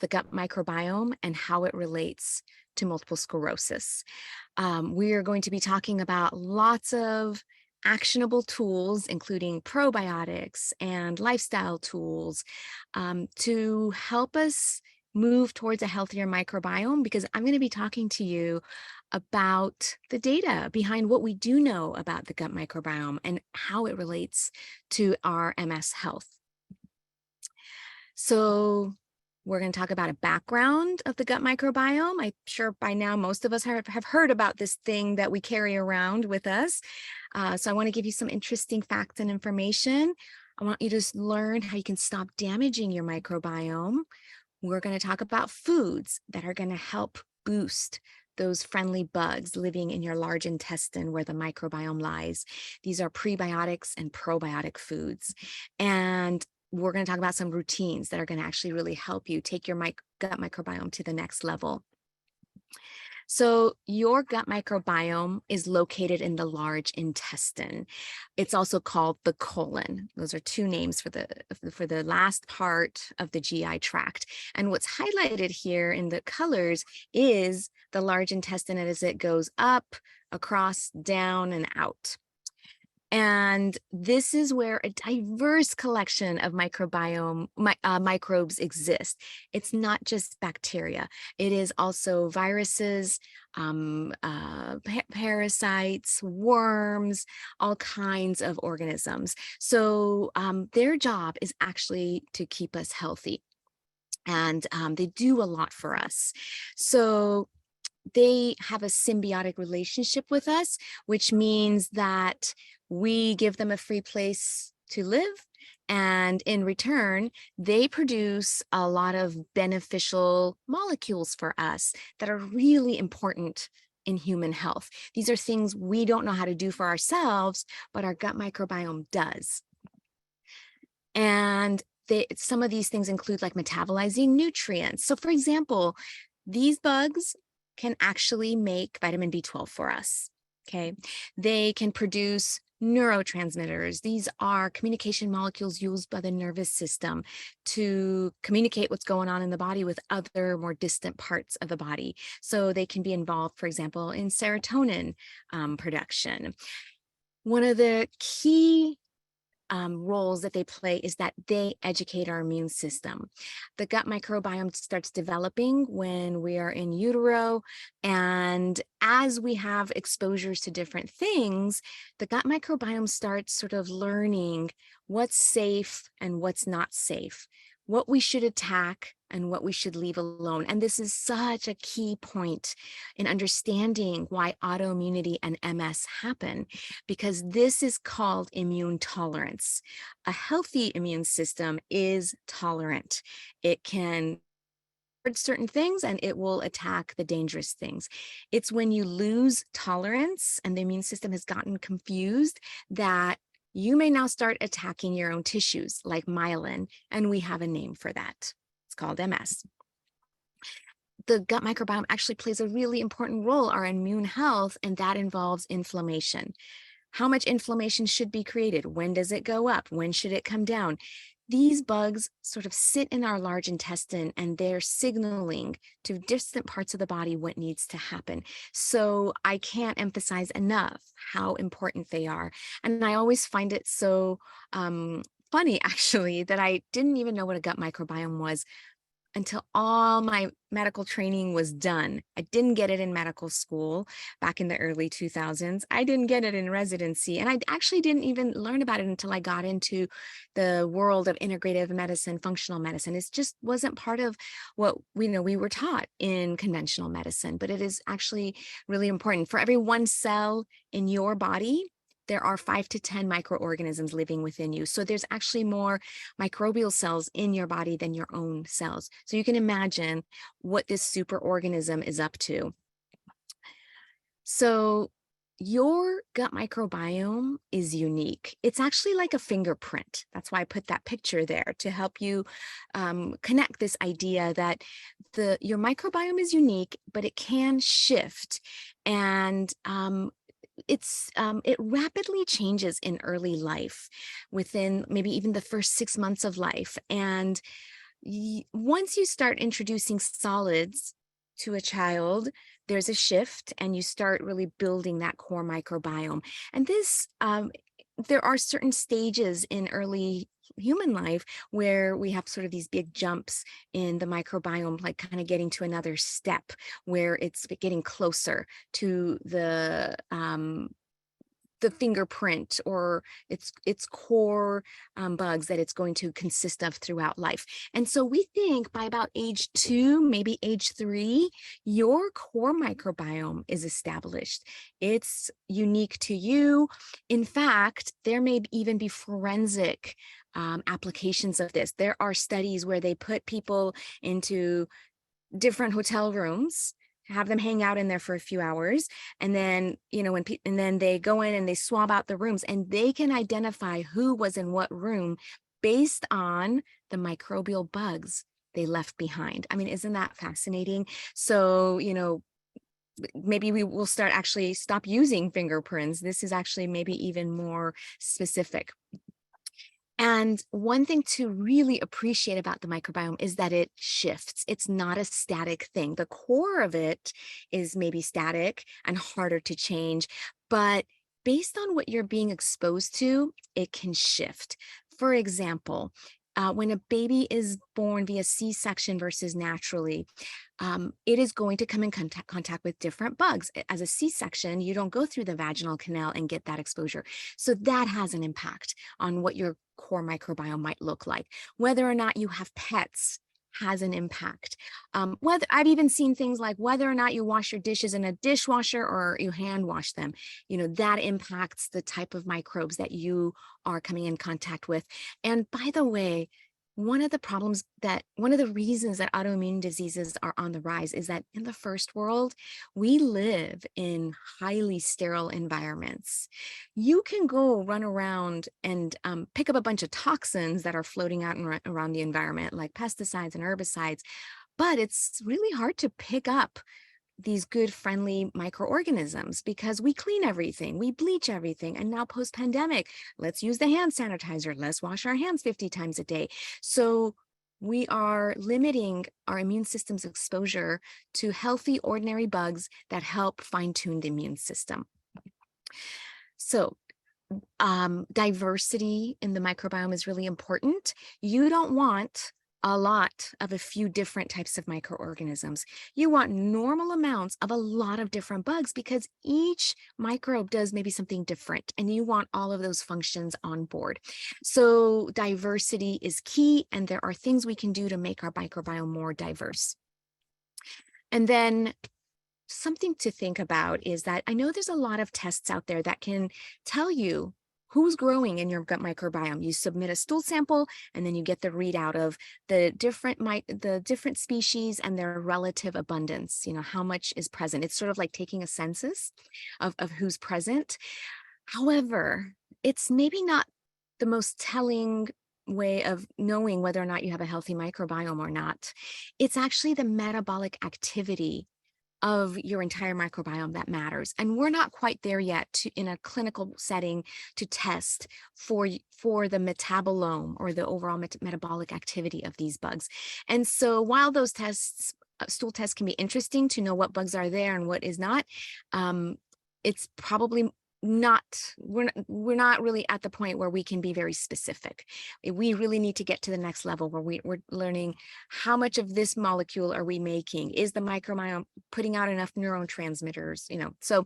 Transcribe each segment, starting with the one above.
the gut microbiome and how it relates to multiple sclerosis. We are going to be talking about lots of actionable tools, including probiotics and lifestyle tools, to help us move towards a healthier microbiome, because I'm going to be talking to you about the data behind what we do know about the gut microbiome and how it relates to our MS health. So we're going to talk about a background of the gut microbiome. I'm sure by now most of us have heard about this thing that we carry around with us. So I want to give you some interesting facts and information. I want you to learn how you can stop damaging your microbiome. We're going to talk about foods that are going to help boost those friendly bugs living in your large intestine where the microbiome lies. These are prebiotics and probiotic foods. And we're going to talk about some routines that are going to actually really help you take your gut microbiome to the next level. So your gut microbiome is located in the large intestine. It's also called the colon. Those are two names for the last part of the GI tract. And what's highlighted here in the colors is the large intestine as it goes up, across, down, and out. And this is where a diverse collection of microbes exist. It's not just bacteria. It is also viruses, parasites, worms, all kinds of organisms. So their job is actually to keep us healthy. And they do a lot for us. So they have a symbiotic relationship with us, which means that we give them a free place to live. And in return, they produce a lot of beneficial molecules for us that are really important in human health. These are things we don't know how to do for ourselves, but our gut microbiome does. And some of these things include like metabolizing nutrients. So for example, these bugs can actually make vitamin B12 for us, okay? They can produce neurotransmitters. These are communication molecules used by the nervous system to communicate what's going on in the body with other more distant parts of the body. So they can be involved, for example, in serotonin production. One of the key roles that they play is that they educate our immune system. The gut microbiome starts developing when we are in utero, and as we have exposures to different things, the gut microbiome starts sort of learning what's safe and what's not safe, what we should attack and what we should leave alone. And this is such a key point in understanding why autoimmunity and MS happen, because this is called immune tolerance. A healthy immune system is tolerant. It can certain things and it will attack the dangerous things. It's when you lose tolerance and the immune system has gotten confused that you may now start attacking your own tissues like myelin, and we have a name for that. It's called MS. The gut microbiome actually plays a really important role in our immune health, and that involves inflammation. How much inflammation should be created? When does it go up? When should it come down? These bugs sort of sit in our large intestine and they're signaling to distant parts of the body what needs to happen. So I can't emphasize enough how important they are. And I always find it so funny, actually, that I didn't even know what a gut microbiome was until all my medical training was done. I didn't get it in medical school back in the early 2000s. I didn't get it in residency. And I actually didn't even learn about it until I got into the world of integrative medicine, functional medicine. It just wasn't part of what we were taught in conventional medicine, but it is actually really important. For every one cell in your body, there are 5 to 10 microorganisms living within you. So there's actually more microbial cells in your body than your own cells. So you can imagine what this superorganism is up to. So your gut microbiome is unique. It's actually like a fingerprint. That's why I put that picture there to help you connect this idea that your microbiome is unique, but it can shift. And it rapidly changes in early life, within maybe even the first 6 months of life. And once you start introducing solids to a child, there's a shift and you start really building that core microbiome. And this, there are certain stages in early human life where we have sort of these big jumps in the microbiome, like kind of getting to another step where it's getting closer to the fingerprint or its core bugs that it's going to consist of throughout life. And so we think by about age 2, maybe age 3, your core microbiome is established. It's unique to you. In fact, there may even be forensic applications of this. There are studies where they put people into different hotel rooms, have them hang out in there for a few hours, and then and then they go in and they swab out the rooms, and they can identify who was in what room based on the microbial bugs they left behind. I mean, isn't that fascinating? So maybe we will stop using fingerprints. This is actually maybe even more specific. And one thing to really appreciate about the microbiome is that it shifts. It's not a static thing. The core of it is maybe static and harder to change, but based on what you're being exposed to, it can shift. For example, when a baby is born via C-section versus naturally, it is going to come in contact with different bugs. As a C-section, you don't go through the vaginal canal and get that exposure. So that has an impact on what your core microbiome might look like. Whether or not you have pets has an impact. Whether I've even seen things like whether or not you wash your dishes in a dishwasher or you hand wash them, that impacts the type of microbes that you are coming in contact with. And by the way, one of the reasons that autoimmune diseases are on the rise is that in the first world, we live in highly sterile environments. You can go run around and pick up a bunch of toxins that are floating out around the environment, like pesticides and herbicides, but it's really hard to pick up these good friendly microorganisms because we clean everything, we bleach everything. And now post-pandemic, let's use the hand sanitizer, let's wash our hands 50 times a day. So we are limiting our immune system's exposure to healthy, ordinary bugs that help fine-tune the immune system. So diversity in the microbiome is really important. You don't want a lot of a few different types of microorganisms. You want normal amounts of a lot of different bugs because each microbe does maybe something different and you want all of those functions on board. So diversity is key, and there are things we can do to make our microbiome more diverse. And then something to think about is that I know there's a lot of tests out there that can tell you who's growing in your gut microbiome. You submit a stool sample and then you get the readout of the different species and their relative abundance, how much is present. It's sort of like taking a census of who's present. However, it's maybe not the most telling way of knowing whether or not you have a healthy microbiome or not. It's actually the metabolic activity of your entire microbiome that matters. And we're not quite there yet in a clinical setting to test for the metabolome or the overall metabolic activity of these bugs. And so while those tests, stool tests, can be interesting to know what bugs are there and what is not, it's probably we're not really at the point where we can be very specific. We really need to get to the next level where we're learning how much of this molecule are we making? Is the microbiome putting out enough neurotransmitters? So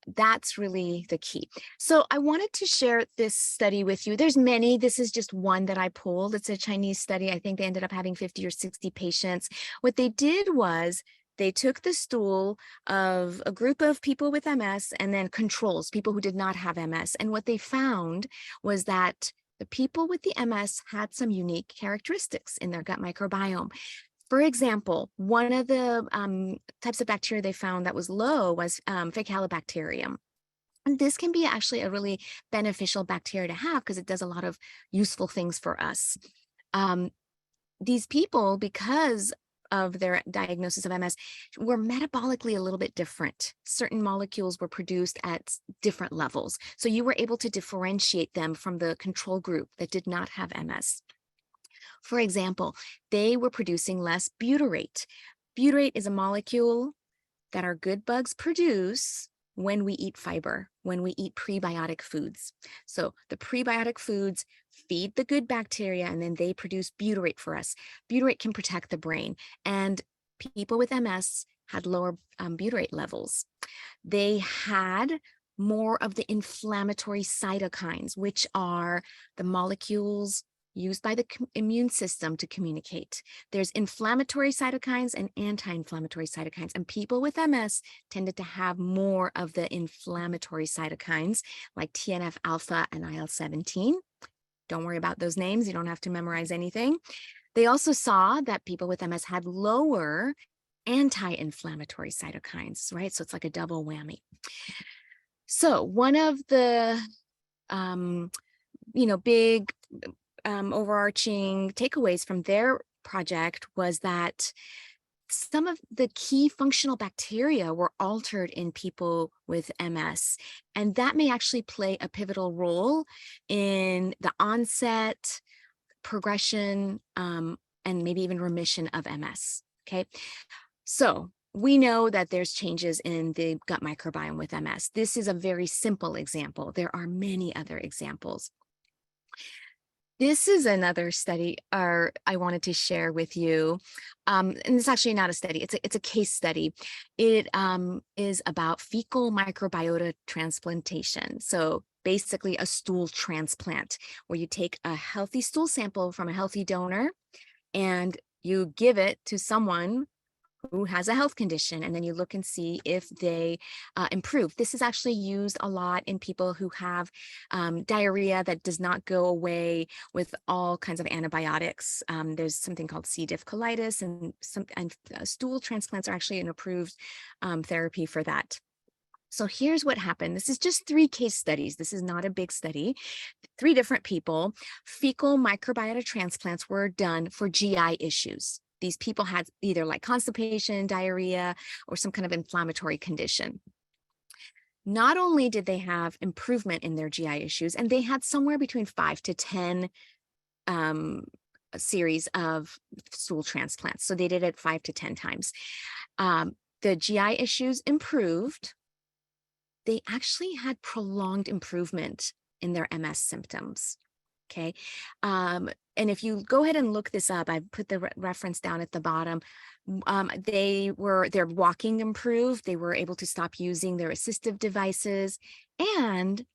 that's really the key. So I wanted to share this study with you. There's many. This is just one that I pulled. It's a Chinese study. I think they ended up having 50 or 60 patients. What they did was they took the stool of a group of people with MS and then controls, people who did not have MS. And what they found was that the people with the MS had some unique characteristics in their gut microbiome. For example, one of the types of bacteria they found that was low was Faecalibacterium. And this can be actually a really beneficial bacteria to have because it does a lot of useful things for us. These people, because of their diagnosis of MS, were metabolically a little bit different. Certain molecules were produced at different levels. So you were able to differentiate them from the control group that did not have MS. For example, they were producing less butyrate. Butyrate is a molecule that our good bugs produce when we eat fiber, when we eat prebiotic foods. So the prebiotic foods feed the good bacteria and then they produce butyrate for us. Butyrate can protect the brain, and people with MS had lower butyrate levels. They had more of the inflammatory cytokines, which are the molecules used by the immune system to communicate. There's inflammatory cytokines and anti-inflammatory cytokines, and people with MS tended to have more of the inflammatory cytokines like TNF alpha and IL-17. Don't worry about those names. You don't have to memorize anything. They also saw that people with MS had lower anti-inflammatory cytokines, right? So it's like a double whammy. So one of the, big overarching takeaways from their project was that some of the key functional bacteria were altered in people with MS, and that may actually play a pivotal role in the onset, progression, and maybe even remission of MS. Okay, so we know that there's changes in the gut microbiome with MS. This is a very simple example. There are many other examples. This is another study I wanted to share with you. And it's actually not a study, it's a case study. It is about fecal microbiota transplantation. So basically a stool transplant where you take a healthy stool sample from a healthy donor and you give it to someone who has a health condition, and then you look and see if they improve. This is actually used a lot in people who have diarrhea that does not go away with all kinds of antibiotics. There's something called C. diff colitis, and stool transplants are actually an approved therapy for that. So here's what happened. This is just 3 case studies. This is not a big study. 3 different people. Fecal microbiota transplants were done for GI issues. These people had either like constipation, diarrhea, or some kind of inflammatory condition. Not only did they have improvement in their GI issues, and they had somewhere between 5 to 10 a series of stool transplants. So they did it 5 to 10 times. The GI issues improved. They actually had prolonged improvement in their MS symptoms. Okay. And if you go ahead and look this up, I put the reference down at the bottom. Their walking improved. They were able to stop using their assistive devices, and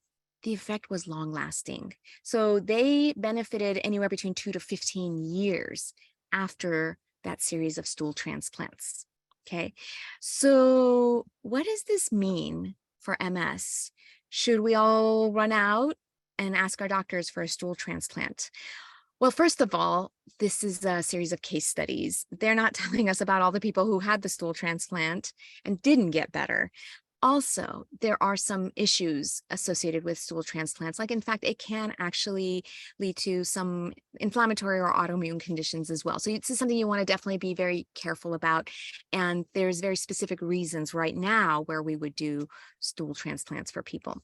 the effect was long lasting. So they benefited anywhere between 2 to 15 years after that series of stool transplants. Okay. So what does this mean for MS? Should we all run out and ask our doctors for a stool transplant? Well, first of all, this is a series of case studies. They're not telling us about all the people who had the stool transplant and didn't get better. Also, there are some issues associated with stool transplants. Like, in fact, it can actually lead to some inflammatory or autoimmune conditions as well. So this is something you want to definitely be very careful about. And there's very specific reasons right now where we would do stool transplants for people.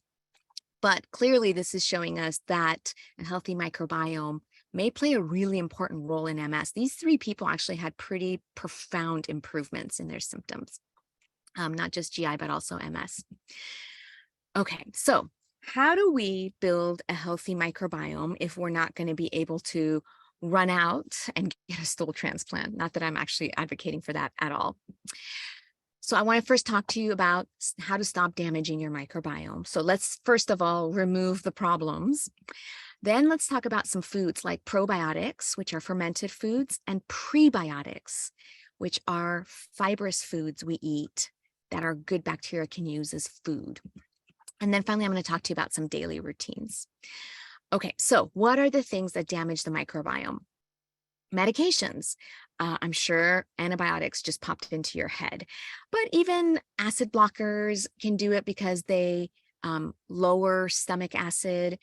But clearly, this is showing us that a healthy microbiome may play a really important role in MS. These 3 people actually had pretty profound improvements in their symptoms, not just GI, but also MS. Okay, so how do we build a healthy microbiome if we're not going to be able to run out and get a stool transplant? Not that I'm actually advocating for that at all. So I want to first talk to you about how to stop damaging your microbiome. So let's first of all remove the problems. Then let's talk about some foods like probiotics, which are fermented foods, and prebiotics, which are fibrous foods we eat that our good bacteria can use as food. And then finally, I'm going to talk to you about some daily routines. Okay, so what are the things that damage the microbiome? Medications. I'm sure antibiotics just popped into your head, but even acid blockers can do it because they lower stomach acid.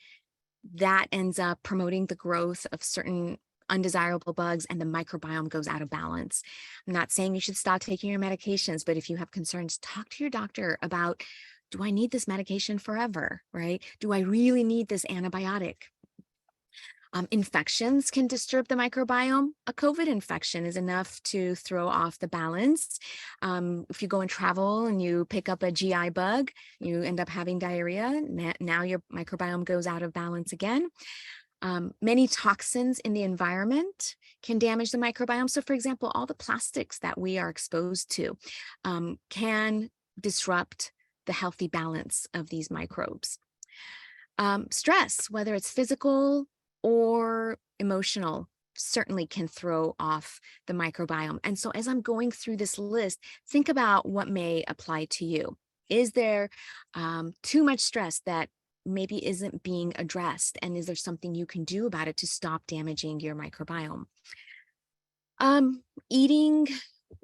That ends up promoting the growth of certain undesirable bugs, and the microbiome goes out of balance. I'm not saying you should stop taking your medications, but if you have concerns, talk to your doctor about, do I need this medication forever, right? Do I really need this antibiotic? Infections can disturb the microbiome. A COVID infection is enough to throw off the balance. If you go and travel and you pick up a GI bug, you end up having diarrhea. Now your microbiome goes out of balance again. Many toxins in the environment can damage the microbiome. So, for example, all the plastics that we are exposed to can disrupt the healthy balance of these microbes. Stress, whether it's physical or emotional, certainly can throw off the microbiome. And so as I'm going through this list, think about what may apply to you. Is there too much stress that maybe isn't being addressed? And is there something you can do about it to stop damaging your microbiome? Eating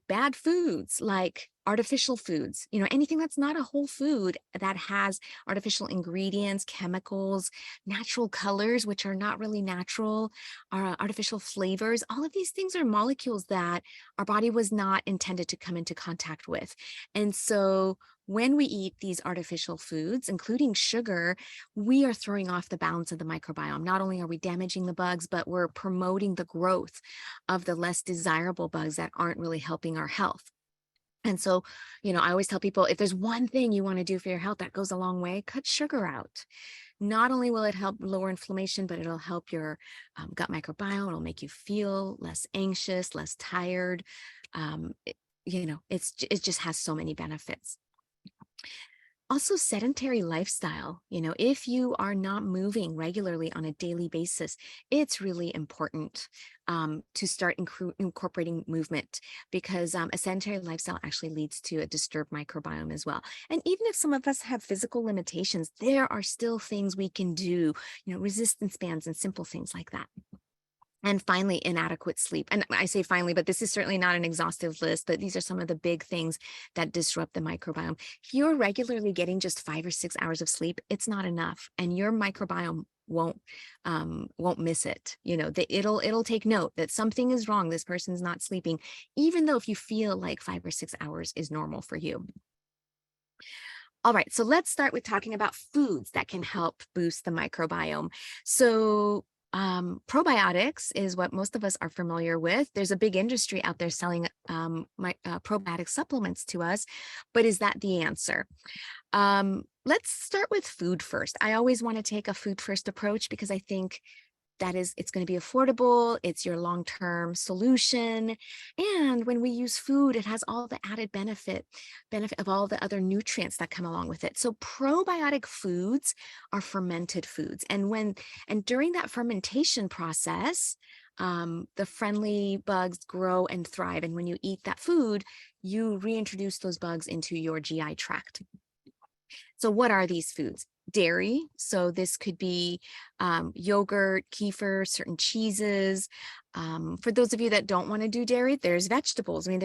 bad foods like artificial foods, anything that's not a whole food that has artificial ingredients, chemicals, natural colors, which are not really natural, artificial flavors. All of these things are molecules that our body was not intended to come into contact with. And so when we eat these artificial foods, including sugar, we are throwing off the balance of the microbiome. Not only are we damaging the bugs, but we're promoting the growth of the less desirable bugs that aren't really helping our health. And so, I always tell people, if there's one thing you want to do for your health that goes a long way, cut sugar out. Not only will it help lower inflammation, but it'll help your gut microbiome. It'll make you feel less anxious, less tired. It just has so many benefits. Also, sedentary lifestyle. If you are not moving regularly on a daily basis, it's really important to start incorporating movement, because a sedentary lifestyle actually leads to a disturbed microbiome as well. And even if some of us have physical limitations, there are still things we can do, resistance bands and simple things like that. And finally, inadequate sleep. And I say finally, but this is certainly not an exhaustive list, but these are some of the big things that disrupt the microbiome. If you're regularly getting just 5 or 6 hours of sleep, it's not enough, and your microbiome won't miss it. It'll take note that something is wrong. This person's not sleeping, even though if you feel like 5 or 6 hours is normal for you. All right, so let's start with talking about foods that can help boost the microbiome. So probiotics is what most of us are familiar with. There's a big industry out there selling probiotic supplements to us, but is that the answer? Let's start with food first. I always want to take a food first approach because I think it's going to be affordable. It's your long-term solution. And when we use food, it has all the added benefit of all the other nutrients that come along with it. So probiotic foods are fermented foods. And during that fermentation process, the friendly bugs grow and thrive. And when you eat that food, you reintroduce those bugs into your GI tract. So what are these foods? Dairy. So this could be yogurt, kefir, certain cheeses. For those of you that don't want to do dairy, there's vegetables. I mean,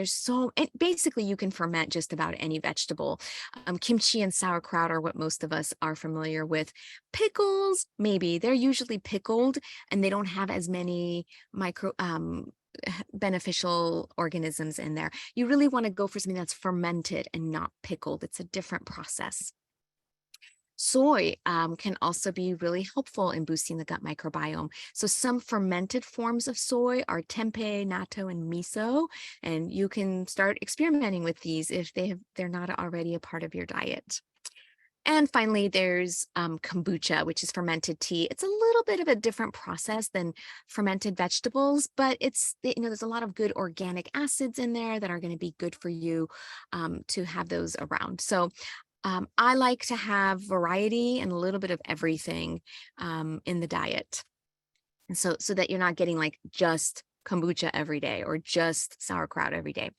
and basically you can ferment just about any vegetable. Kimchi and sauerkraut are what most of us are familiar with. Pickles, maybe. They're usually pickled and they don't have as many beneficial organisms in there. You really want to go for something that's fermented and not pickled. It's a different process. Soy can also be really helpful in boosting the gut microbiome. So some fermented forms of soy are tempeh, natto, and miso, and you can start experimenting with these if they're not already a part of your diet. And finally, there's kombucha, which is fermented tea. It's a little bit of a different process than fermented vegetables, but there's a lot of good organic acids in there that are going to be good for you to have those around. So I like to have variety and a little bit of everything in the diet. And so that you're not getting like just kombucha every day or just sauerkraut every day.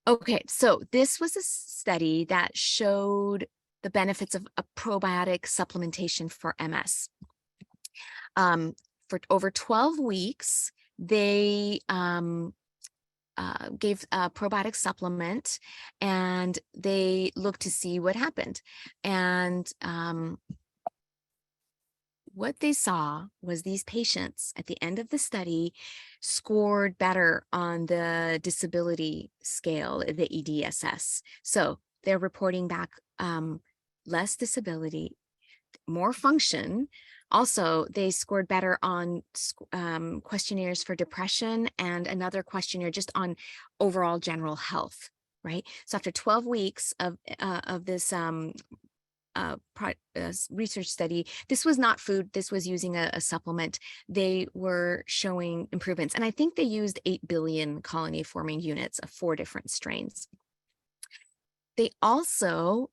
Okay, so this was a study that showed the benefits of a probiotic supplementation for MS. For over 12 weeks, they gave a probiotic supplement and they looked to see what happened. And what they saw was these patients at the end of the study scored better on the disability scale, the EDSS. So they're reporting back less disability, more function, Also, they scored better on questionnaires for depression and another questionnaire just on overall general health, right? So after 12 weeks of this research study, this was not food, this was using a supplement, they were showing improvements. And I think they used 8 billion colony forming units of 4 different strains. They also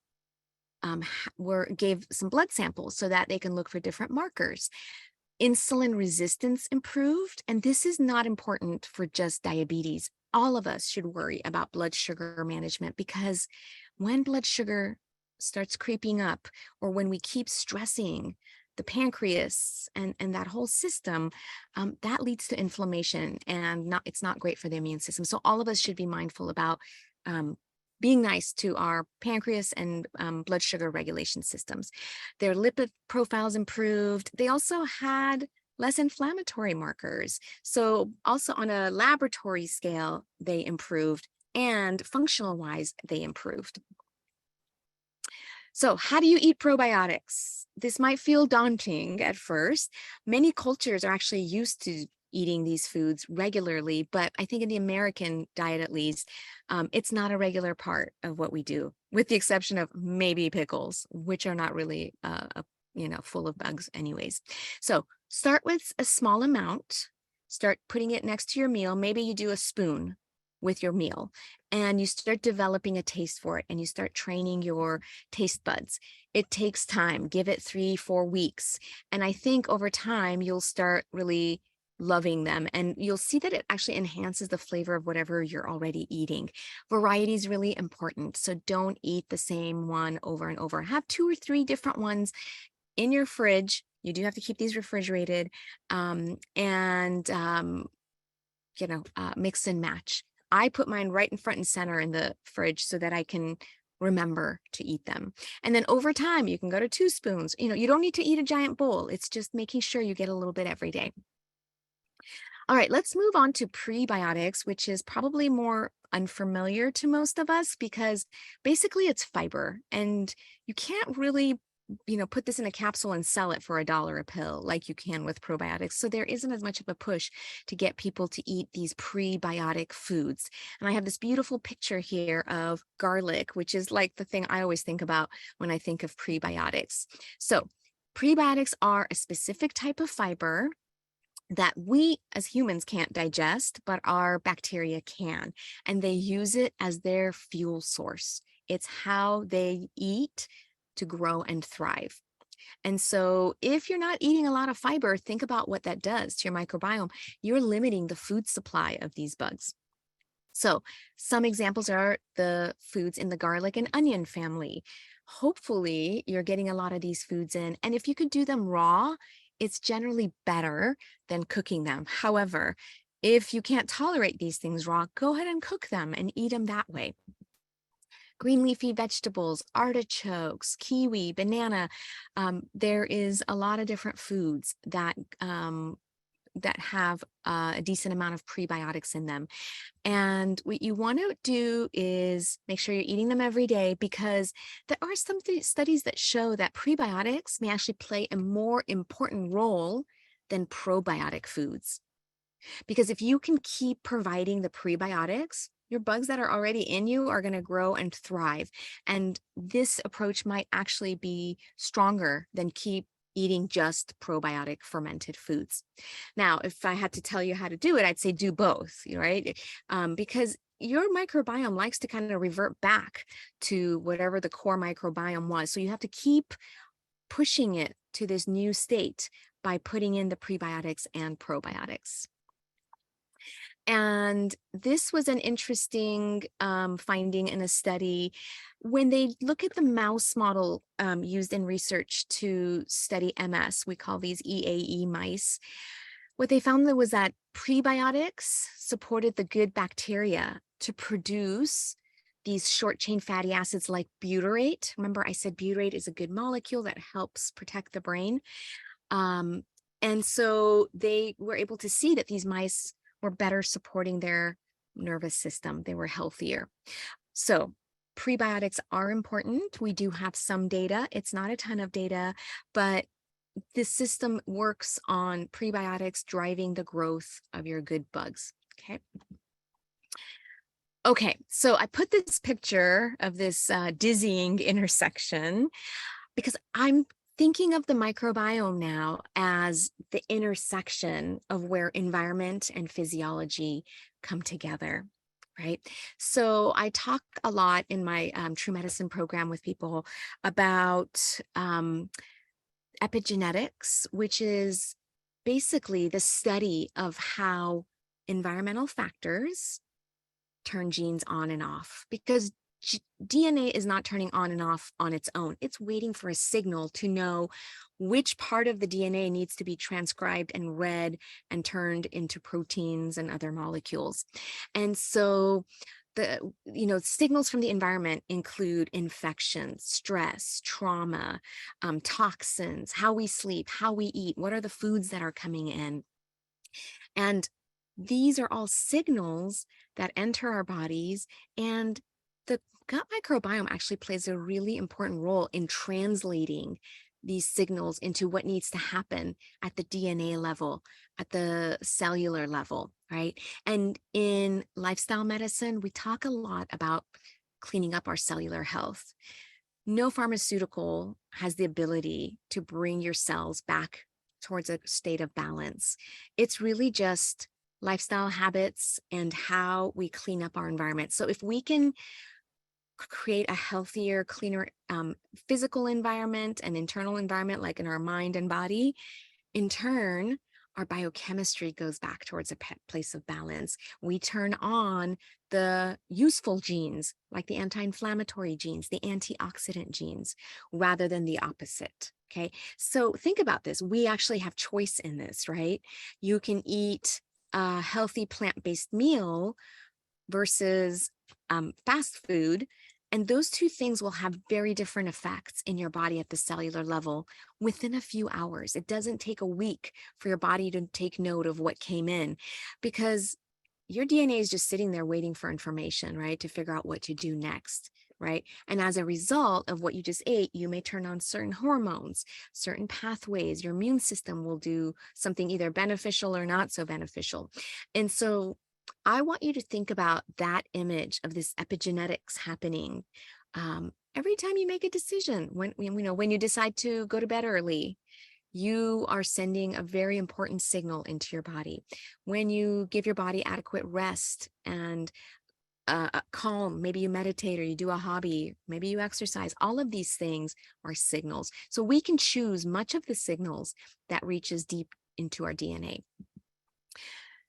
gave some blood samples so that they can look for different markers. Insulin resistance improved, and this is not important for just diabetes. All of us should worry about blood sugar management, because when blood sugar starts creeping up, or when we keep stressing the pancreas and that whole system, that leads to inflammation, and it's not great for the immune system. So all of us should be mindful about being nice to our pancreas and blood sugar regulation systems. Their lipid profiles improved. They also had less inflammatory markers. So also on a laboratory scale, they improved, and functional wise, they improved. So how do you eat probiotics? This might feel daunting at first. Many cultures are actually used to eating these foods regularly, but I think in the American diet, at least, it's not a regular part of what we do, with the exception of maybe pickles, which are not really, full of bugs anyways. So start with a small amount, start putting it next to your meal. Maybe you do a spoon with your meal, and you start developing a taste for it, and you start training your taste buds. It takes time. Give it 3-4 weeks. And I think over time, you'll start really loving them, and you'll see that it actually enhances the flavor of whatever you're already eating. Variety is really important. So don't eat the same one over and over. Have 2 or 3 different ones in your fridge. You do have to keep these refrigerated, mix and match. I put mine right in front and center in the fridge so that I can remember to eat them. And then over time, you can go to 2 spoons. You don't need to eat a giant bowl. It's just making sure you get a little bit every day. All right, let's move on to prebiotics, which is probably more unfamiliar to most of us, because basically it's fiber, and you can't really put this in a capsule and sell it for $1 a pill like you can with probiotics. So there isn't as much of a push to get people to eat these prebiotic foods. And I have this beautiful picture here of garlic, which is like the thing I always think about when I think of prebiotics. So prebiotics are a specific type of fiber that we as humans can't digest, but our bacteria can, and they use it as their fuel source. It's how they eat to grow and thrive. And so if you're not eating a lot of fiber, think about what that does to your microbiome. You're limiting the food supply of these bugs. So some examples are the foods in the garlic and onion family. Hopefully you're getting a lot of these foods in, and if you could do them raw, it's generally better than cooking them. However, if you can't tolerate these things raw, go ahead and cook them and eat them that way. Green leafy vegetables, artichokes, kiwi, banana. There is a lot of different foods that have a decent amount of prebiotics in them. And what you want to do is make sure you're eating them every day, because there are some studies that show that prebiotics may actually play a more important role than probiotic foods. Because if you can keep providing the prebiotics, your bugs that are already in you are going to grow and thrive. And this approach might actually be stronger than keep eating just probiotic fermented foods. Now, if I had to tell you how to do it, I'd say do both, right? Because your microbiome likes to kind of revert back to whatever the core microbiome was. So you have to keep pushing it to this new state by putting in the prebiotics and probiotics. And this was an interesting finding in a study. When they look at the mouse model used in research to study MS, we call these EAE mice, what they found was that prebiotics supported the good bacteria to produce these short chain fatty acids like butyrate. Remember, I said butyrate is a good molecule that helps protect the brain. And so they were able to see that these mice were better supporting their nervous system. They were healthier. So prebiotics are important. We do have some data. It's not a ton of data, but this system works on prebiotics driving the growth of your good bugs. Okay, so I put this picture of this dizzying intersection because I'm thinking of the microbiome now as the intersection of where environment and physiology come together, right? So I talk a lot in my Truemedicine program with people about epigenetics, which is basically the study of how environmental factors turn genes on and off, because DNA is not turning on and off on its own. It's waiting for a signal to know which part of the DNA needs to be transcribed and read and turned into proteins and other molecules. And so the signals from the environment include infection, stress, trauma, toxins, how we sleep, how we eat, what are the foods that are coming in. And these are all signals that enter our bodies, and the gut microbiome actually plays a really important role in translating these signals into what needs to happen at the DNA level, at the cellular level, right? And in lifestyle medicine, we talk a lot about cleaning up our cellular health. No pharmaceutical has the ability to bring your cells back towards a state of balance. It's really just lifestyle habits and how we clean up our environment. So if we can create a healthier, cleaner physical environment and internal environment, like in our mind and body, in turn, our biochemistry goes back towards a place of balance. We turn on the useful genes, like the anti-inflammatory genes, the antioxidant genes, rather than the opposite. Okay, so think about this. We actually have choice in this, right? You can eat a healthy plant-based meal versus fast food. And those two things will have very different effects in your body at the cellular level within a few hours. It doesn't take a week for your body to take note of what came in, because your DNA is just sitting there waiting for information, right, to figure out what to do next, right? And as a result of what you just ate, you may turn on certain hormones, certain pathways. Your immune system will do something either beneficial or not so beneficial. And so I want you to think about that image of this epigenetics happening every time you make a decision. When you decide to go to bed early, you are sending a very important signal into your body. When you give your body adequate rest and calm, maybe you meditate or you do a hobby, maybe you exercise, all of these things are signals. So we can choose much of the signals that reaches deep into our DNA.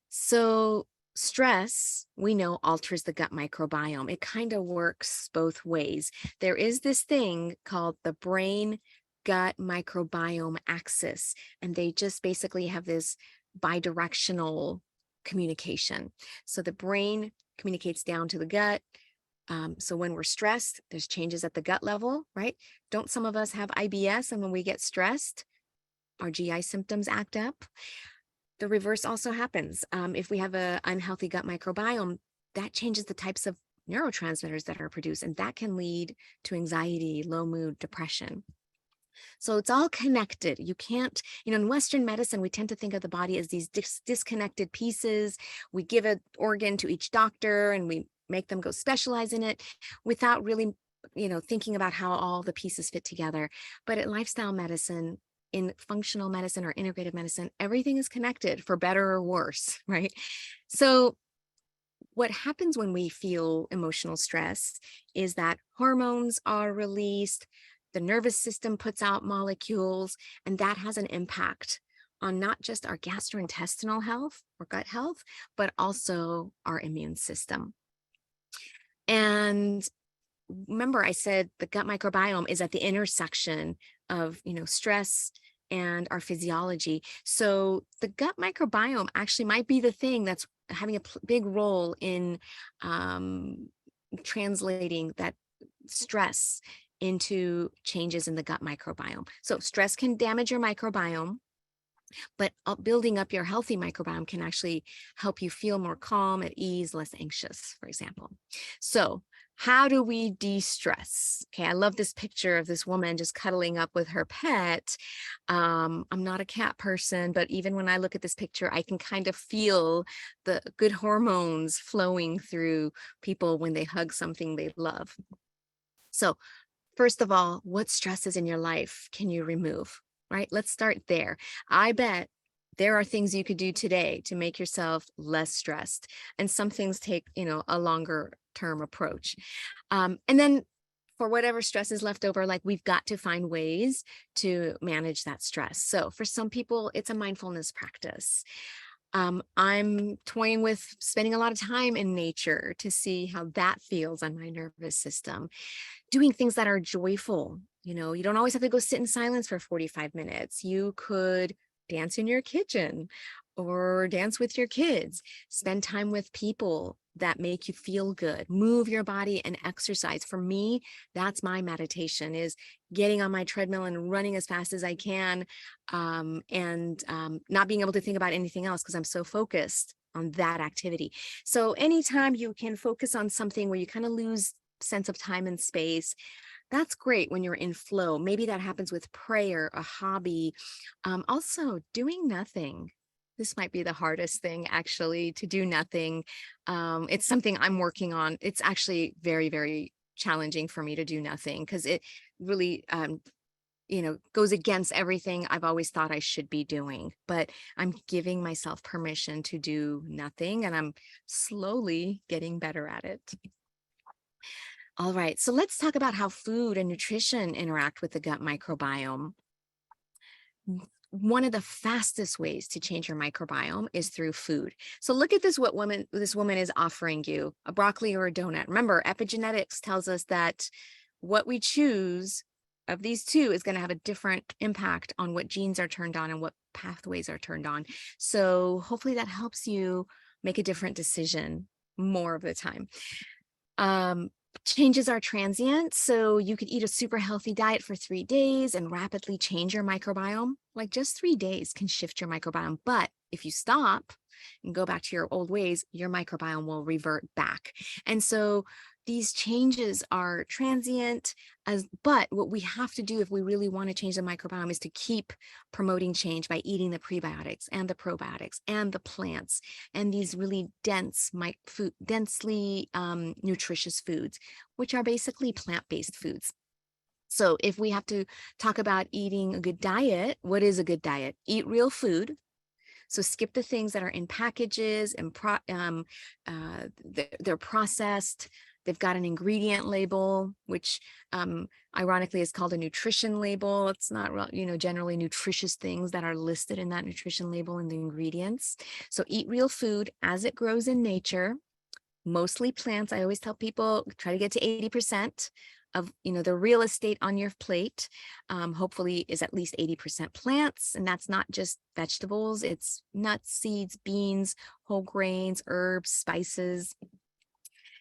So stress, we know, alters the gut microbiome. It kind of works both ways. There is this thing called the brain gut microbiome axis, and they just basically have this bidirectional communication. So the brain communicates down to the gut. So when we're stressed, there's changes at the gut level, right? Don't some of us have IBS, and when we get stressed, our GI symptoms act up? The reverse also happens. If we have an unhealthy gut microbiome, that changes the types of neurotransmitters that are produced, and that can lead to anxiety, low mood, depression. So it's all connected. You can't, in Western medicine, we tend to think of the body as these disconnected pieces. We give an organ to each doctor and we make them go specialize in it without really, thinking about how all the pieces fit together. But at lifestyle medicine, in functional medicine or integrative medicine, everything is connected for better or worse, right? So what happens when we feel emotional stress is that hormones are released, the nervous system puts out molecules, and that has an impact on not just our gastrointestinal health or gut health, but also our immune system. And remember, I said the gut microbiome is at the intersection of, stress and our physiology. So the gut microbiome actually might be the thing that's having a big role in translating that stress into changes in the gut microbiome. So stress can damage your microbiome, but building up your healthy microbiome can actually help you feel more calm, at ease, less anxious, for example. So How do we de-stress? Okay, I love this picture of this woman just cuddling up with her pet. I'm not a cat person, but even when I look at this picture, I can kind of feel the good hormones flowing through people when they hug something they love. So first of all, what stresses in your life can you remove, right? Let's start there. I bet there are things you could do today to make yourself less stressed. And some things take, a longer term approach. And then for whatever stress is left over, like we've got to find ways to manage that stress. So for some people, it's a mindfulness practice. I'm toying with spending a lot of time in nature to see how that feels on my nervous system. Doing things that are joyful. You don't always have to go sit in silence for 45 minutes. You could dance in your kitchen or dance with your kids, spend time with people that make you feel good, move your body and exercise. For me, that's my meditation, is getting on my treadmill and running as fast as I can, and not being able to think about anything else because I'm so focused on that activity. So anytime you can focus on something where you kind of lose sense of time and space, that's great when you're in flow. Maybe that happens with prayer, a hobby. Also, doing nothing. This might be the hardest thing, actually, to do nothing. It's something I'm working on. It's actually very, very challenging for me to do nothing because it really, goes against everything I've always thought I should be doing. But I'm giving myself permission to do nothing, and I'm slowly getting better at it. All right, so let's talk about how food and nutrition interact with the gut microbiome. One of the fastest ways to change your microbiome is through food. So look at this this woman is offering you, a broccoli or a donut. Remember, epigenetics tells us that what we choose of these two is going to have a different impact on what genes are turned on and what pathways are turned on. So hopefully that helps you make a different decision more of the time. Changes are transient, so you could eat a super healthy diet for 3 days and rapidly change your microbiome. Like just 3 days can shift your microbiome. But if you stop and go back to your old ways, your microbiome will revert back. And so these changes are transient, but what we have to do if we really want to change the microbiome is to keep promoting change by eating the prebiotics and the probiotics and the plants and these really densely nutritious foods, which are basically plant-based foods. So if we have to talk about eating a good diet, what is a good diet? Eat real food. So skip the things that are in packages and they're processed. They've got an ingredient label, which ironically is called a nutrition label. It's not, generally nutritious things that are listed in that nutrition label in the ingredients. So eat real food as it grows in nature, mostly plants. I always tell people, try to get to 80% of the real estate on your plate, hopefully is at least 80% plants. And that's not just vegetables, it's nuts, seeds, beans, whole grains, herbs, spices.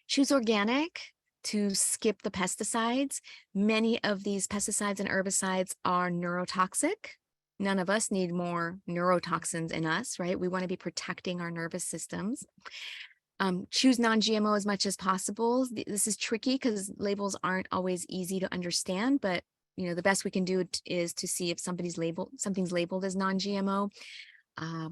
Choose organic to skip the pesticides. Many of these pesticides and herbicides are neurotoxic. None of us need more neurotoxins in us, right? We want to be protecting our nervous systems. Choose non-GMO as much as possible. This is tricky because labels aren't always easy to understand, but the best we can do is to see if something's labeled as non-GMO.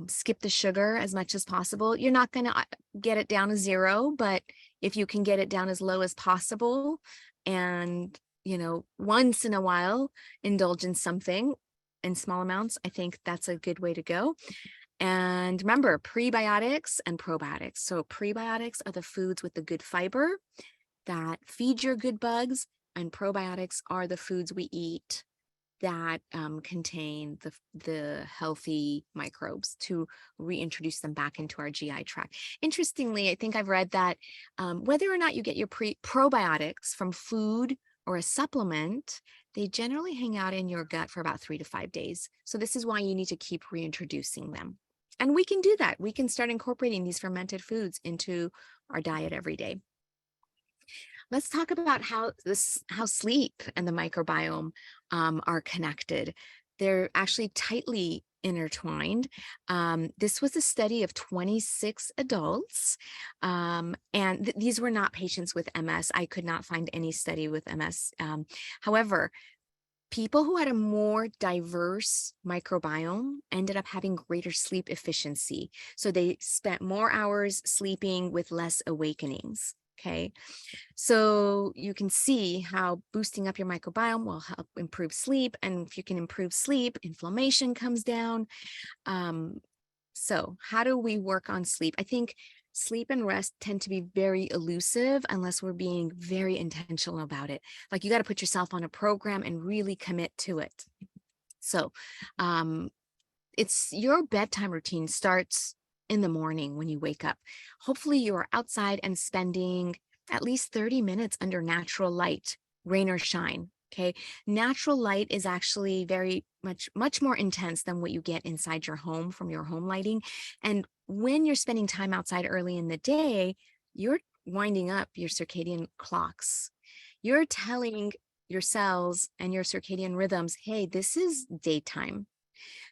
Skip the sugar as much as possible. You're not going to get it down to 0, but if you can get it down as low as possible and, once in a while, indulge in something in small amounts, I think that's a good way to go. And remember, prebiotics and probiotics. So prebiotics are the foods with the good fiber that feed your good bugs, and probiotics are the foods we eat that contain the healthy microbes to reintroduce them back into our GI tract. Interestingly, I think I've read that whether or not you get your probiotics from food or a supplement, they generally hang out in your gut for about 3 to 5 days. So this is why you need to keep reintroducing them. And we can do that. We can start incorporating these fermented foods into our diet every day. Let's talk about how sleep and the microbiome are connected. They're actually tightly Intertwined. This was a study of 26 adults, and these were not patients with MS. I could not find any study with MS. However, people who had a more diverse microbiome ended up having greater sleep efficiency. So they spent more hours sleeping with less awakenings. Okay, so you can see how boosting up your microbiome will help improve sleep. And if you can improve sleep, inflammation comes down. So how do we work on sleep? I think sleep and rest tend to be very elusive unless we're being very intentional about it. Like you got to put yourself on a program and really commit to it. So it's your bedtime routine starts in the morning when you wake up. Hopefully you are outside and spending at least 30 minutes under natural light, rain or shine. Okay. Natural light is actually very much more intense than what you get inside your home from your home lighting. And when you're spending time outside early in the day, you're winding up your circadian clocks. You're telling your cells and your circadian rhythms, hey, this is daytime.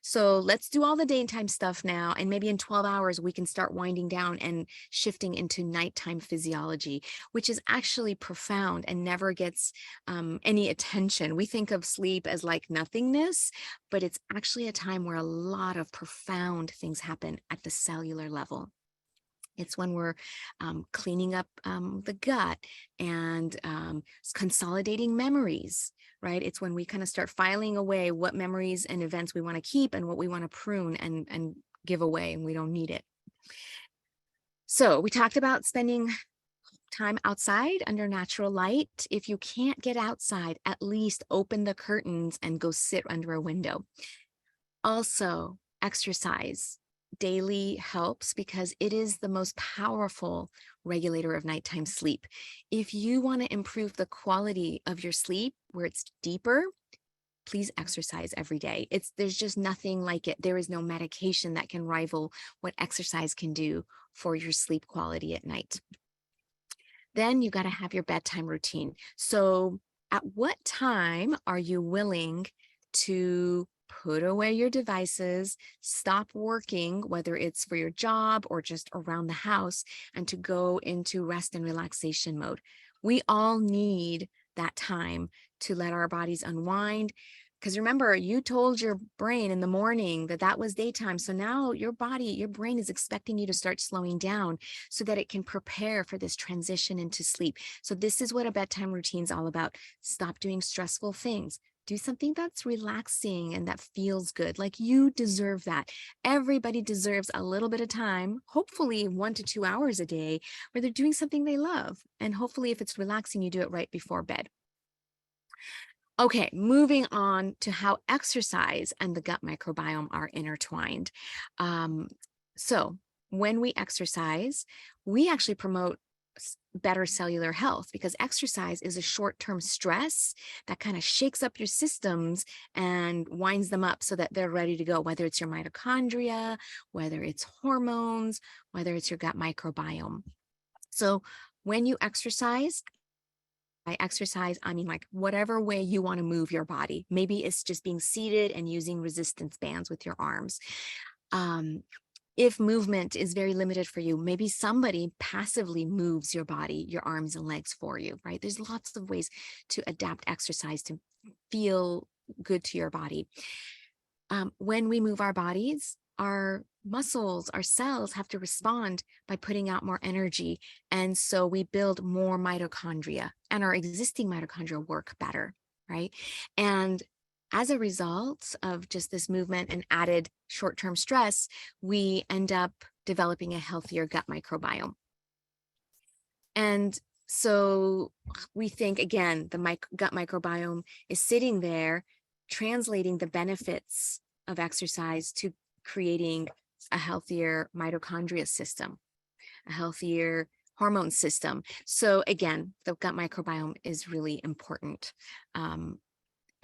So let's do all the daytime stuff now. And maybe in 12 hours, we can start winding down and shifting into nighttime physiology, which is actually profound and never gets any attention. We think of sleep as like nothingness, but it's actually a time where a lot of profound things happen at the cellular level. It's when we're cleaning up the gut and consolidating memories, right? It's when we kind of start filing away what memories and events we want to keep and what we want to prune and give away, and we don't need it. So we talked about spending time outside under natural light. If you can't get outside, at least open the curtains and go sit under a window. Also, exercise daily helps because it is the most powerful regulator of nighttime sleep. If you want to improve the quality of your sleep where it's deeper, please exercise every day. There's just nothing like it. There is no medication that can rival what exercise can do for your sleep quality at night. Then you got to have your bedtime routine. So at what time are you willing to put away your devices, stop working, whether it's for your job or just around the house, and to go into rest and relaxation mode? We all need that time to let our bodies unwind. Because remember, you told your brain in the morning that that was daytime. So now your brain is expecting you to start slowing down so that it can prepare for this transition into sleep. So this is what a bedtime routine is all about. Stop doing stressful things. Do something that's relaxing and that feels good. Like you deserve that. Everybody deserves a little bit of time, hopefully 1 to 2 hours a day, where they're doing something they love. And hopefully if it's relaxing, you do it right before bed. Okay, moving on to how exercise and the gut microbiome are intertwined. So when we exercise, we actually promote better cellular health because exercise is a short-term stress that kind of shakes up your systems and winds them up so that they're ready to go, whether it's your mitochondria, whether it's hormones, whether it's your gut microbiome. So when you exercise, by exercise, I mean like whatever way you want to move your body. Maybe it's just being seated and using resistance bands with your arms. If movement is very limited for you, maybe somebody passively moves your body, your arms and legs for you, right? There's lots of ways to adapt exercise to feel good to your body. When we move our bodies, our muscles, our cells have to respond by putting out more energy. And so we build more mitochondria and our existing mitochondria work better, right? And as a result of just this movement and added short-term stress, we end up developing a healthier gut microbiome. And so we think, again, the gut microbiome is sitting there translating the benefits of exercise to creating a healthier mitochondria system, a healthier hormone system. So again, the gut microbiome is really important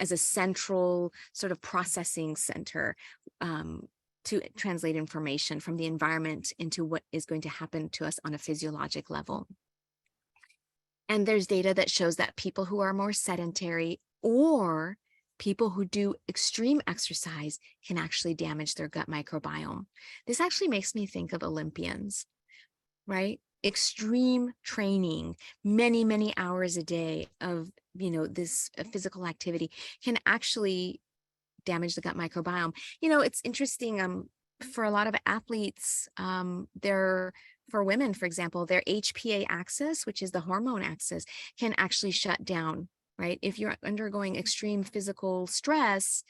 as a central sort of processing center to translate information from the environment into what is going to happen to us on a physiologic level. And there's data that shows that people who are more sedentary or people who do extreme exercise can actually damage their gut microbiome. This actually makes me think of Olympians, right? Extreme training, many, many hours a day of, this physical activity can actually damage the gut microbiome. It's interesting. For a lot of athletes, for women, for example, their HPA axis, which is the hormone axis, can actually shut down, right? If you're undergoing extreme physical stress,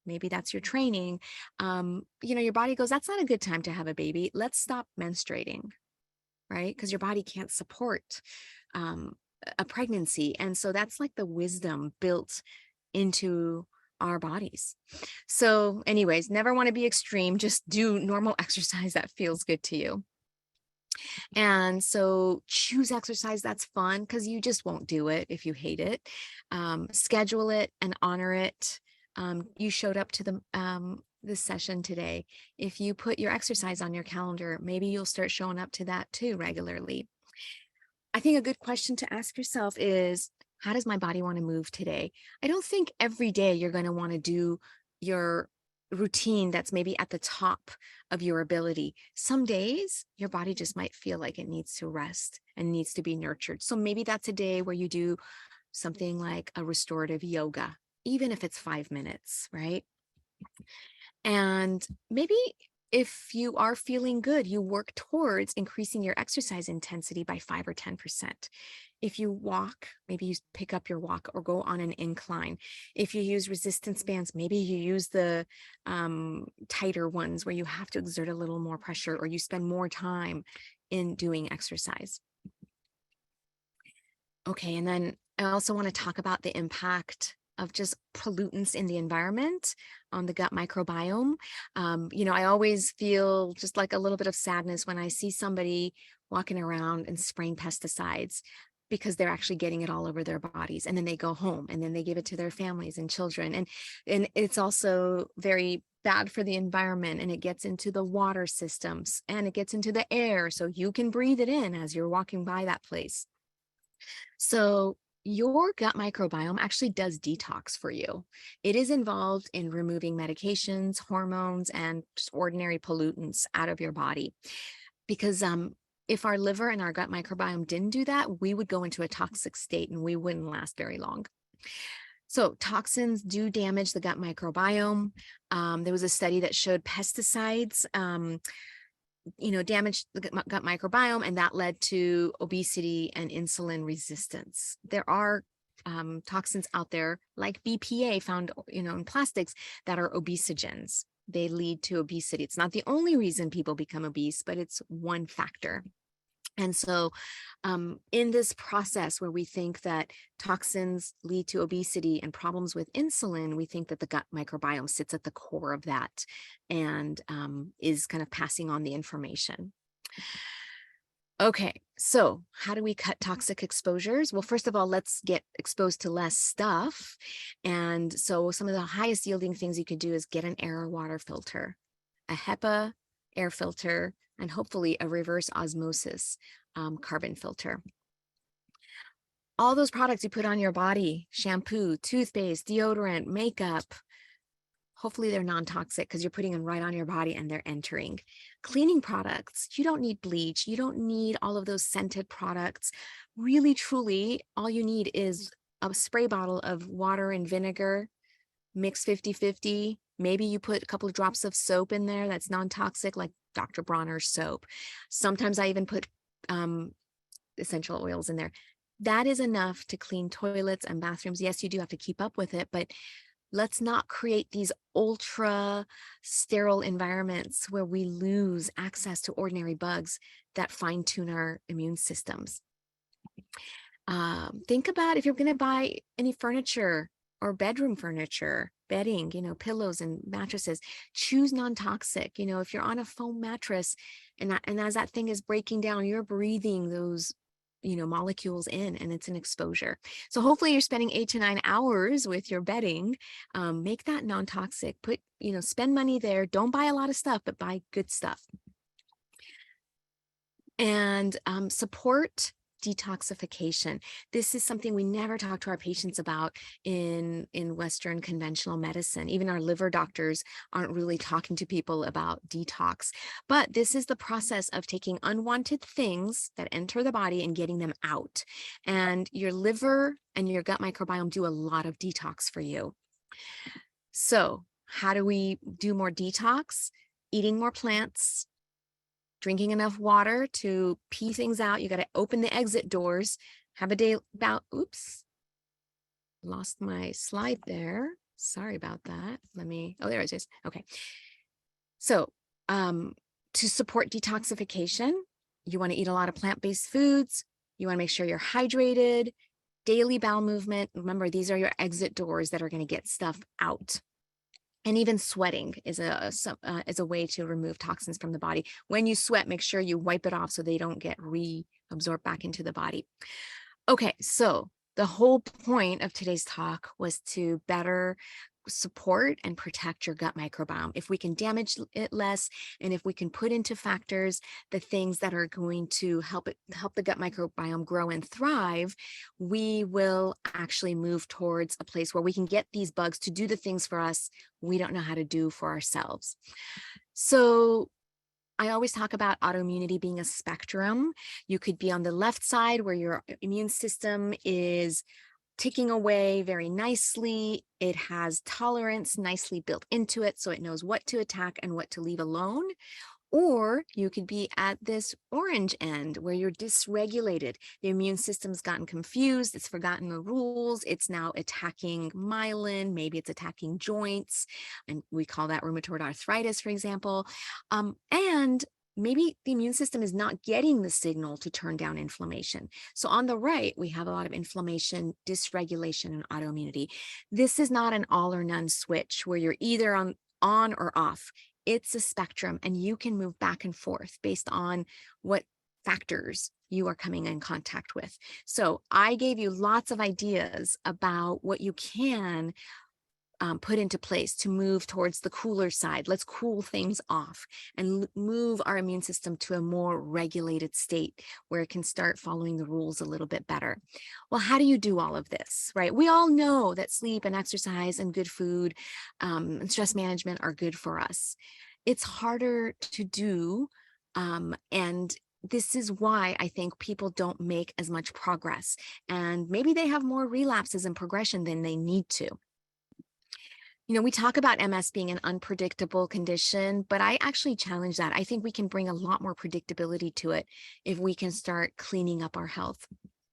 maybe that's your training, your body goes, that's not a good time to have a baby. Let's stop menstruating, right? Because your body can't support a pregnancy. And so that's like the wisdom built into our bodies. So anyways, never want to be extreme, just do normal exercise that feels good to you. And so choose exercise that's fun, because you just won't do it if you hate it. Schedule it and honor it. You showed up to this session today. If you put your exercise on your calendar, maybe you'll start showing up to that too regularly. I think a good question to ask yourself is, how does my body want to move today? I don't think every day you're going to want to do your routine that's maybe at the top of your ability. Some days your body just might feel like it needs to rest and needs to be nurtured. So maybe that's a day where you do something like a restorative yoga, even if it's 5 minutes, right? And maybe if you are feeling good, you work towards increasing your exercise intensity by 5 or 10%. If you walk, maybe you pick up your walk or go on an incline. If you use resistance bands, maybe you use the tighter ones where you have to exert a little more pressure, or you spend more time in doing exercise. Okay, and then I also want to talk about the impact of just pollutants in the environment on the gut microbiome. I always feel just like a little bit of sadness when I see somebody walking around and spraying pesticides, because they're actually getting it all over their bodies, and then they go home and then they give it to their families and children. And it's also very bad for the environment, and it gets into the water systems and it gets into the air, so you can breathe it in as you're walking by that place. So your gut microbiome actually does detox for you. It is involved in removing medications, hormones, and just ordinary pollutants out of your body. Because if our liver and our gut microbiome didn't do that, we would go into a toxic state and we wouldn't last very long. So toxins do damage the gut microbiome. There was a study that showed pesticides damaged the gut microbiome, and that led to obesity and insulin resistance. There are toxins out there like BPA found in plastics that are obesogens. They lead to obesity. It's not the only reason people become obese, but it's one factor. And so in this process where we think that toxins lead to obesity and problems with insulin, we think that the gut microbiome sits at the core of that and is kind of passing on the information. Okay, so how do we cut toxic exposures? Well, first of all, let's get exposed to less stuff. And so some of the highest yielding things you could do is get an air or water filter, a HEPA air filter, and hopefully a reverse osmosis carbon filter. All those products you put on your body, shampoo, toothpaste, deodorant, makeup, hopefully they're non-toxic because you're putting them right on your body and they're entering. Cleaning products, you don't need bleach. You don't need all of those scented products. Really, truly, all you need is a spray bottle of water and vinegar, mix 50-50. Maybe you put a couple of drops of soap in there that's non-toxic, like Dr. Bronner's soap. Sometimes I even put essential oils in there. That is enough to clean toilets and bathrooms. Yes, you do have to keep up with it, but let's not create these ultra sterile environments where we lose access to ordinary bugs that fine tune our immune systems. Think about if you're going to buy any furniture or bedroom furniture, bedding, pillows and mattresses, choose non-toxic. If you're on a foam mattress and as that thing is breaking down, you're breathing those molecules in, and it's an exposure. So hopefully you're spending 8 to 9 hours with your bedding. Make that non-toxic. Spend money there. Don't buy a lot of stuff, but buy good stuff. And support detoxification. This is something we never talk to our patients about in Western conventional medicine. Even our liver doctors aren't really talking to people about detox. But this is the process of taking unwanted things that enter the body and getting them out. And your liver and your gut microbiome do a lot of detox for you. So, how do we do more detox? Eating more plants, drinking enough water to pee things out. You got to open the exit doors. Have a day about, oops, lost my slide there. Sorry about that. Oh, there it is. Okay. So, to support detoxification, you want to eat a lot of plant-based foods. You want to make sure you're hydrated, daily bowel movement. Remember, these are your exit doors that are going to get stuff out. And even sweating is a way to remove toxins from the body. When you sweat, make sure you wipe it off so they don't get reabsorbed back into the body. Okay, so the whole point of today's talk was to better support and protect your gut microbiome. If we can damage it less, and if we can put into factors the things that are going to help the gut microbiome grow and thrive, we will actually move towards a place where we can get these bugs to do the things for us we don't know how to do for ourselves. So I always talk about autoimmunity being a spectrum. You could be on the left side where your immune system is ticking away very nicely. It has tolerance nicely built into it, so it knows what to attack and what to leave alone. Or you could be at this orange end where you're dysregulated. The immune system's gotten confused. It's forgotten the rules. It's now attacking myelin. Maybe it's attacking joints. And we call that rheumatoid arthritis, for example. And maybe the immune system is not getting the signal to turn down inflammation. So on the right, we have a lot of inflammation, dysregulation, and autoimmunity. This is not an all or none switch where you're either on or off. It's a spectrum, and you can move back and forth based on what factors you are coming in contact with. So I gave you lots of ideas about what you can put into place to move towards the cooler side. Let's cool things off and move our immune system to a more regulated state where it can start following the rules a little bit better. Well, how do you do all of this, right? We all know that sleep and exercise and good food and stress management are good for us. It's harder to do, and this is why I think people don't make as much progress, and maybe they have more relapses and progression than they need to. We talk about MS being an unpredictable condition, but I actually challenge that. I think we can bring a lot more predictability to it if we can start cleaning up our health.